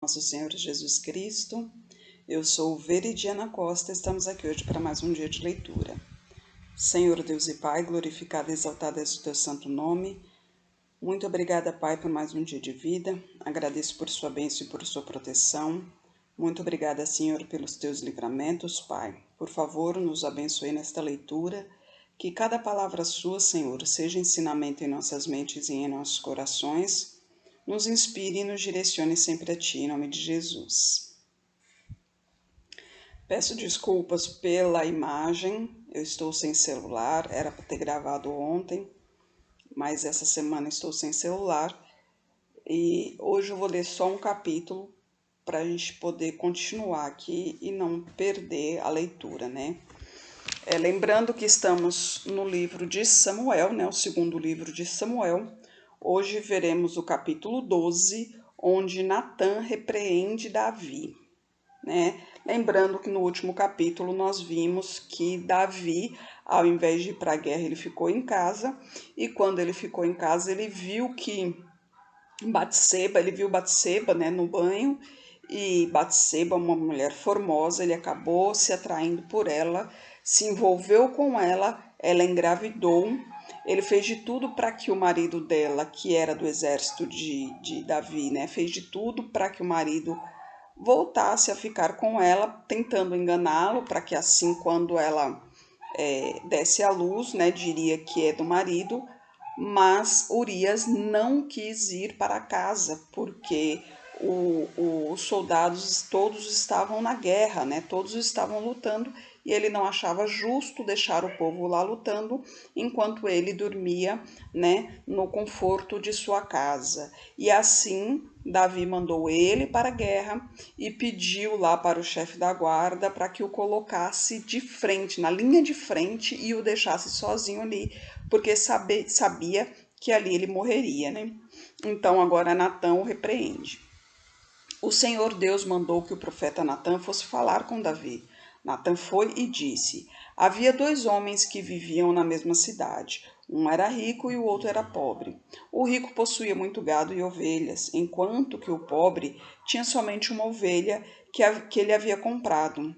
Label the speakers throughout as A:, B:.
A: Nosso Senhor Jesus Cristo. Eu sou Veridiana Costa, estamos aqui hoje para mais um dia de leitura. Senhor Deus e Pai, glorificado e exaltado é o teu santo nome. Muito obrigada, Pai, por mais um dia de vida. Agradeço por sua bênção e por sua proteção. Muito obrigada, Senhor, pelos teus livramentos, Pai. Por favor, nos abençoe nesta leitura. Que cada palavra sua, Senhor, seja ensinamento em nossas mentes e em nossos corações. Nos inspire e nos direcione sempre a Ti, em nome de Jesus. Peço desculpas pela imagem, eu estou sem celular, era para ter gravado ontem, mas essa semana estou sem celular e hoje eu vou ler só um capítulo para a gente poder continuar aqui e não perder a leitura, né? Lembrando que estamos no livro de Samuel, né? O segundo livro de Samuel. Hoje veremos o capítulo 12, onde Natã repreende Davi, né? Lembrando que no último capítulo nós vimos que Davi, ao invés de ir para a guerra, ele ficou em casa, e quando ele ficou em casa, ele viu que ele viu Batseba, né, no banho, e Batseba, uma mulher formosa, ele acabou se atraindo por ela, se envolveu com ela, ela engravidou. Ele fez de tudo para que o marido dela, que era do exército de Davi, né, fez de tudo para que o marido voltasse a ficar com ela, tentando enganá-lo, para que assim, quando ela desse à luz, né, diria que é do marido. Mas Urias não quis ir para casa, porque os soldados todos estavam na guerra, né? Todos estavam lutando, e ele não achava justo deixar o povo lá lutando enquanto ele dormia, né, no conforto de sua casa. E assim Davi mandou ele para a guerra e pediu lá para o chefe da guarda para que o colocasse de frente, na linha de frente, e o deixasse sozinho ali, porque sabia que ali ele morreria, né? Então agora Natã o repreende. O Senhor Deus mandou que o profeta Natã fosse falar com Davi. Natã foi e disse: Havia dois homens que viviam na mesma cidade. Um era rico e o outro era pobre. O rico possuía muito gado e ovelhas, enquanto que o pobre tinha somente uma ovelha que ele havia comprado.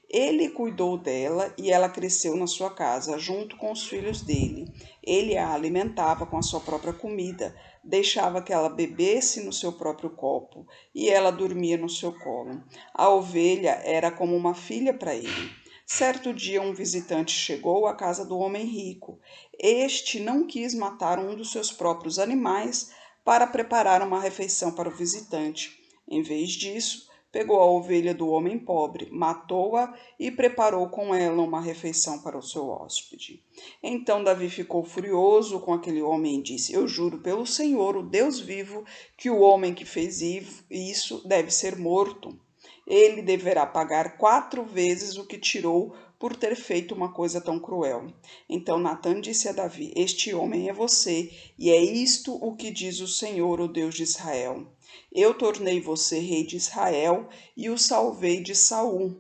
A: Ele cuidou dela e ela cresceu na sua casa, junto com os filhos dele. Ele a alimentava com a sua própria comida, deixava que ela bebesse no seu próprio copo e ela dormia no seu colo. A ovelha era como uma filha para ele. Certo dia, um visitante chegou à casa do homem rico. Este não quis matar um dos seus próprios animais para preparar uma refeição para o visitante. Em vez disso, pegou a ovelha do homem pobre, matou-a e preparou com ela uma refeição para o seu hóspede. Então Davi ficou furioso com aquele homem e disse: Eu juro pelo Senhor, o Deus vivo, que o homem que fez isso deve ser morto. Ele deverá pagar 4 vezes o que tirou por ter feito uma coisa tão cruel. Então Natã disse a Davi: Este homem é você, e é isto o que diz o Senhor, o Deus de Israel. Eu tornei você rei de Israel e o salvei de Saul.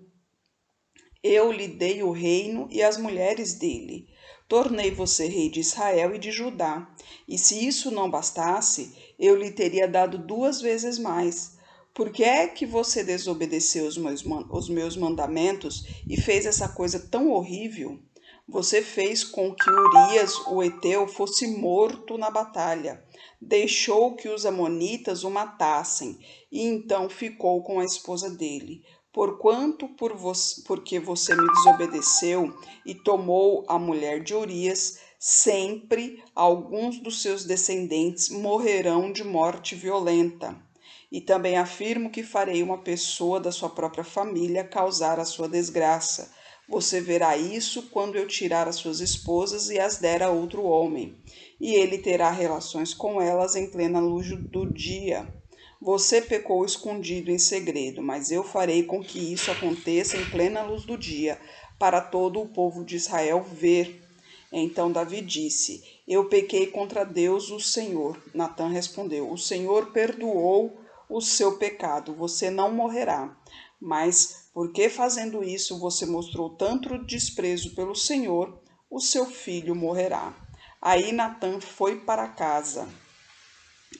A: Eu lhe dei o reino e as mulheres dele. Tornei você rei de Israel e de Judá. E se isso não bastasse, eu lhe teria dado 2 vezes mais. Por que é que você desobedeceu os meus mandamentos e fez essa coisa tão horrível? Você fez com que Urias, o heteu, fosse morto na batalha. Deixou que os amonitas o matassem e então ficou com a esposa dele. Porque você me desobedeceu e tomou a mulher de Urias, sempre alguns dos seus descendentes morrerão de morte violenta. E também afirmo que farei uma pessoa da sua própria família causar a sua desgraça. Você verá isso quando eu tirar as suas esposas e as der a outro homem, e ele terá relações com elas em plena luz do dia. Você pecou escondido em segredo, mas eu farei com que isso aconteça em plena luz do dia, para todo o povo de Israel ver. Então Davi disse: Eu pequei contra Deus, o Senhor. Natã respondeu: O Senhor perdoou o seu pecado, você não morrerá. Mas porque fazendo isso você mostrou tanto desprezo pelo Senhor, o seu filho morrerá. Aí Natã foi para casa.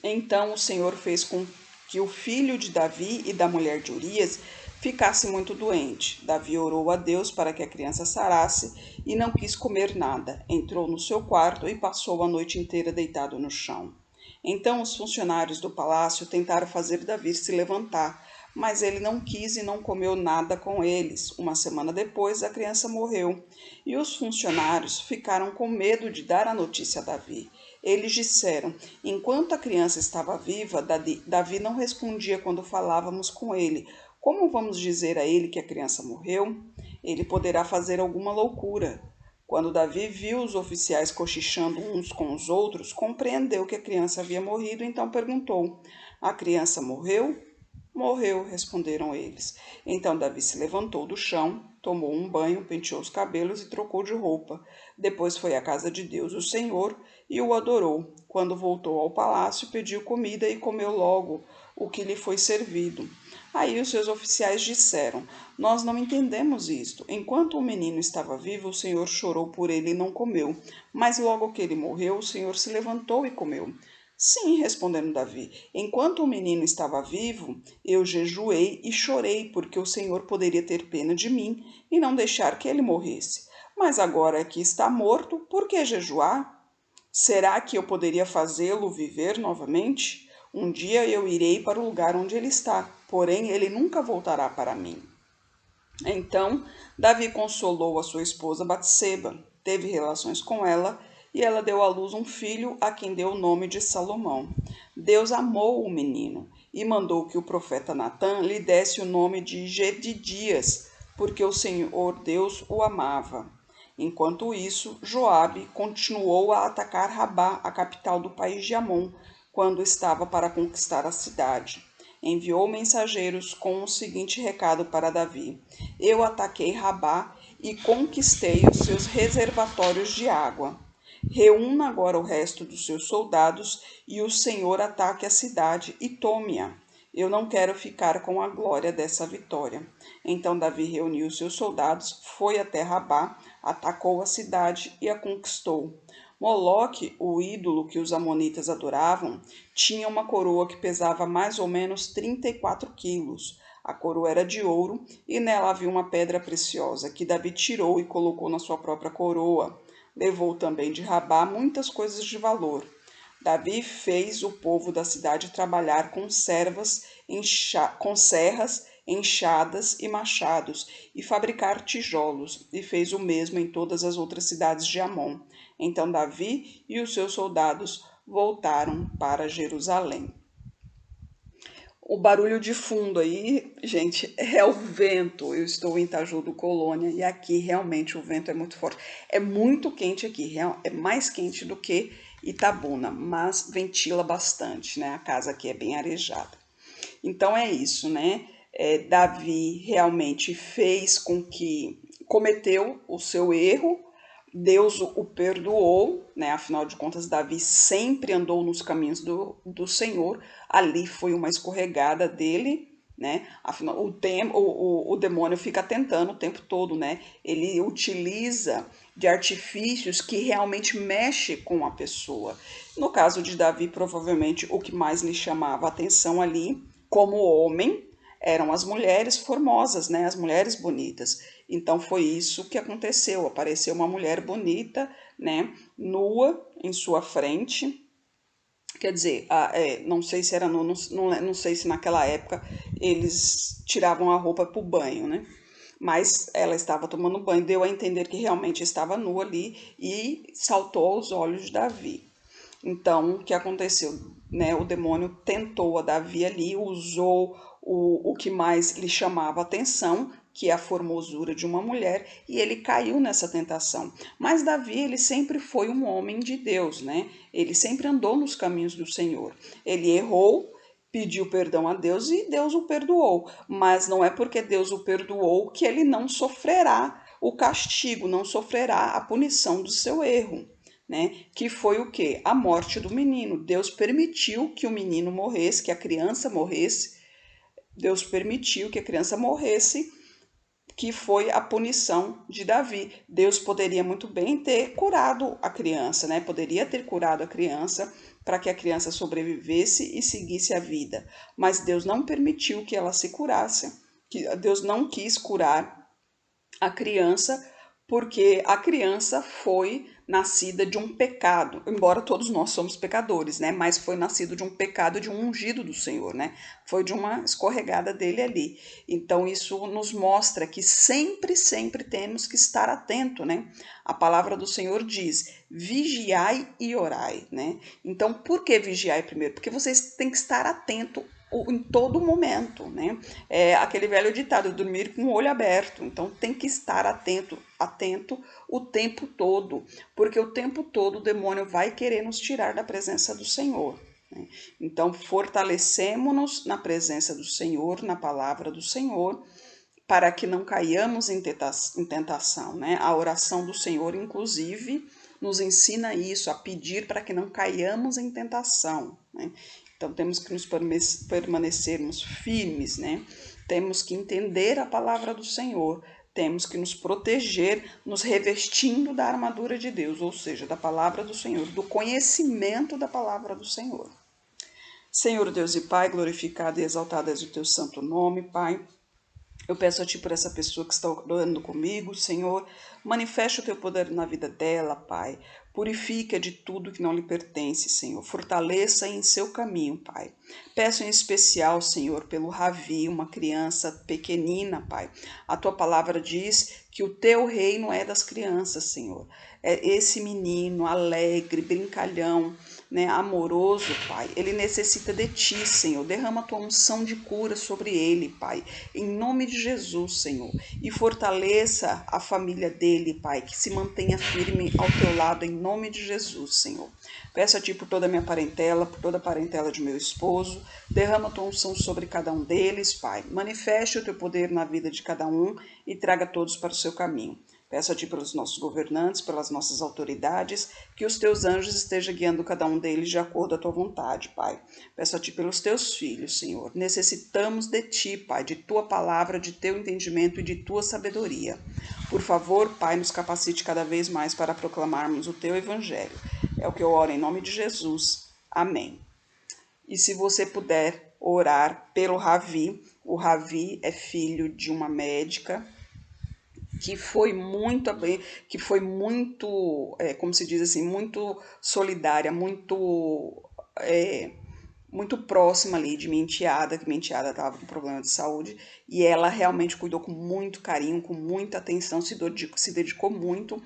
A: Então o Senhor fez com que o filho de Davi e da mulher de Urias ficasse muito doente. Davi orou a Deus para que a criança sarasse e não quis comer nada. Entrou no seu quarto e passou a noite inteira deitado no chão. Então os funcionários do palácio tentaram fazer Davi se levantar, mas ele não quis e não comeu nada com eles. Uma semana depois, a criança morreu e os funcionários ficaram com medo de dar a notícia a Davi. Eles disseram: enquanto a criança estava viva, Davi não respondia quando falávamos com ele. Como vamos dizer a ele que a criança morreu? Ele poderá fazer alguma loucura. Quando Davi viu os oficiais cochichando uns com os outros, compreendeu que a criança havia morrido, então perguntou: a criança morreu? Morreu, responderam eles. Então Davi se levantou do chão, tomou um banho, penteou os cabelos e trocou de roupa. Depois foi à casa de Deus, o Senhor, e o adorou. Quando voltou ao palácio, pediu comida e comeu logo o que lhe foi servido. Aí os seus oficiais disseram: nós não entendemos isto. Enquanto o menino estava vivo, o Senhor chorou por ele e não comeu. Mas logo que ele morreu, o Senhor se levantou e comeu. Sim, respondendo Davi, enquanto o menino estava vivo, eu jejuei e chorei, porque o Senhor poderia ter pena de mim e não deixar que ele morresse. Mas agora que está morto, por que jejuar? Será que eu poderia fazê-lo viver novamente? Um dia eu irei para o lugar onde ele está, porém ele nunca voltará para mim. Então Davi consolou a sua esposa Batseba, teve relações com ela e ela deu à luz um filho a quem deu o nome de Salomão. Deus amou o menino e mandou que o profeta Natã lhe desse o nome de Jedidias, porque o Senhor Deus o amava. Enquanto isso, Joabe continuou a atacar Rabá, a capital do país de Amon, quando estava para conquistar a cidade. Enviou mensageiros com o seguinte recado para Davi: eu ataquei Rabá e conquistei os seus reservatórios de água. Reúna agora o resto dos seus soldados e o Senhor ataque a cidade e tome-a. Eu não quero ficar com a glória dessa vitória. Então Davi reuniu seus soldados, foi até Rabá, atacou a cidade e a conquistou. Moloque, o ídolo que os amonitas adoravam, tinha uma coroa que pesava mais ou menos 34 quilos. A coroa era de ouro e nela havia uma pedra preciosa que Davi tirou e colocou na sua própria coroa. Levou também de Rabá muitas coisas de valor. Davi fez o povo da cidade trabalhar com serras, enxadas e machados, e fabricar tijolos, e fez o mesmo em todas as outras cidades de Amon. Então Davi e os seus soldados voltaram para Jerusalém. O barulho de fundo aí, gente, é o vento. Eu estou em Itajú Colônia e aqui realmente o vento é muito forte. É muito quente aqui, é mais quente do que Itabuna, mas ventila bastante, né? A casa aqui é bem arejada. Então é isso, né? Davi realmente fez com que cometeu o seu erro, Deus o perdoou, né? Afinal de contas, Davi sempre andou nos caminhos do Senhor. Ali foi uma escorregada dele, né? Afinal, o demônio fica tentando o tempo todo, né? Ele utiliza de artifícios que realmente mexe com a pessoa. No caso de Davi, provavelmente o que mais lhe chamava a atenção ali, como homem, eram as mulheres formosas, né? As mulheres bonitas. Então foi isso que aconteceu. Apareceu uma mulher bonita, né? Nua em sua frente. Quer dizer, não sei se era não sei se naquela época eles tiravam a roupa para o banho, né? Mas ela estava tomando banho, deu a entender que realmente estava nua ali e saltou aos olhos de Davi. Então, o que aconteceu? Né? O demônio tentou a Davi ali, usou o que mais lhe chamava a atenção, que é a formosura de uma mulher, e ele caiu nessa tentação. Mas Davi, ele sempre foi um homem de Deus, né? Ele sempre andou nos caminhos do Senhor. Ele errou, pediu perdão a Deus e Deus o perdoou. Mas não é porque Deus o perdoou que ele não sofrerá o castigo, não sofrerá a punição do seu erro. Né? Que foi o quê? A morte do menino. Deus permitiu que o menino morresse, que a criança morresse. Deus permitiu que a criança morresse que foi a punição de Davi. Deus poderia muito bem ter curado a criança, né? Poderia ter curado a criança para que a criança sobrevivesse e seguisse a vida. Mas Deus não permitiu que ela se curasse. Deus não quis curar a criança porque a criança foi nascida de um pecado, embora todos nós somos pecadores, né? Mas foi nascido de um pecado, de um ungido do Senhor, né? Foi de uma escorregada dele ali. Então isso nos mostra que sempre, sempre temos que estar atento, né? A palavra do Senhor diz: vigiai e orai, né? Então, por que vigiai primeiro? Porque vocês têm que estar atento em todo momento, né? É aquele velho ditado, dormir com o olho aberto. Então tem que estar atento o tempo todo, porque o tempo todo o demônio vai querer nos tirar da presença do Senhor, né? Então fortalecemos-nos na presença do Senhor, na palavra do Senhor, para que não caiamos em tentação, né? A oração do Senhor, inclusive, nos ensina isso, a pedir para que não caiamos em tentação, né? Então temos que nos permanecermos firmes, né? Temos que entender a palavra do Senhor, temos que nos proteger, nos revestindo da armadura de Deus, ou seja, da palavra do Senhor, do conhecimento da palavra do Senhor. Senhor Deus e Pai, glorificado e exaltado és o teu santo nome, Pai. Eu peço a Ti por essa pessoa que está orando comigo, Senhor, manifeste o Teu poder na vida dela, Pai. Purifique-a de tudo que não lhe pertence, Senhor. Fortaleça em seu caminho, Pai. Peço em especial, Senhor, pelo Ravi, uma criança pequenina, Pai. A Tua palavra diz que o Teu reino é das crianças, Senhor. É esse menino alegre, brincalhão, né, amoroso, Pai, ele necessita de Ti, Senhor. Derrama a Tua unção de cura sobre ele, Pai, em nome de Jesus, Senhor. E fortaleça a família dele, Pai, que se mantenha firme ao Teu lado, em nome de Jesus, Senhor. Peço a Ti por toda a minha parentela, por toda a parentela de meu esposo. Derrama a Tua unção sobre cada um deles, Pai. Manifeste o Teu poder na vida de cada um e traga todos para o Seu caminho. Peço a Ti pelos nossos governantes, pelas nossas autoridades, que os Teus anjos estejam guiando cada um deles de acordo à Tua vontade, Pai. Peço a Ti pelos Teus filhos, Senhor. Necessitamos de Ti, Pai, de Tua palavra, de Teu entendimento e de Tua sabedoria. Por favor, Pai, nos capacite cada vez mais para proclamarmos o Teu Evangelho. É o que eu oro em nome de Jesus. Amém. E se você puder orar pelo Ravi, o Ravi é filho de uma médica que foi muito, como se diz assim, muito solidária, muito próxima ali de minha enteada, que minha enteada estava com problema de saúde, e ela realmente cuidou com muito carinho, com muita atenção, se dedicou muito,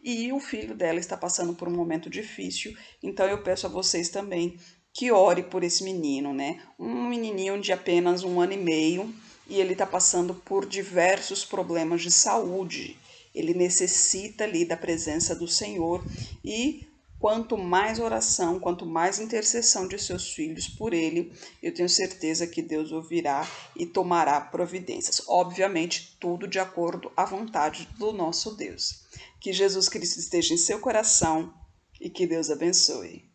A: e o filho dela está passando por um momento difícil, então eu peço a vocês também que ore por esse menino, né? Um menininho de apenas 1 ano e meio, e ele está passando por diversos problemas de saúde. Ele necessita ali da presença do Senhor e quanto mais oração, quanto mais intercessão de seus filhos por ele, eu tenho certeza que Deus ouvirá e tomará providências. Obviamente, tudo de acordo à vontade do nosso Deus. Que Jesus Cristo esteja em seu coração e que Deus abençoe.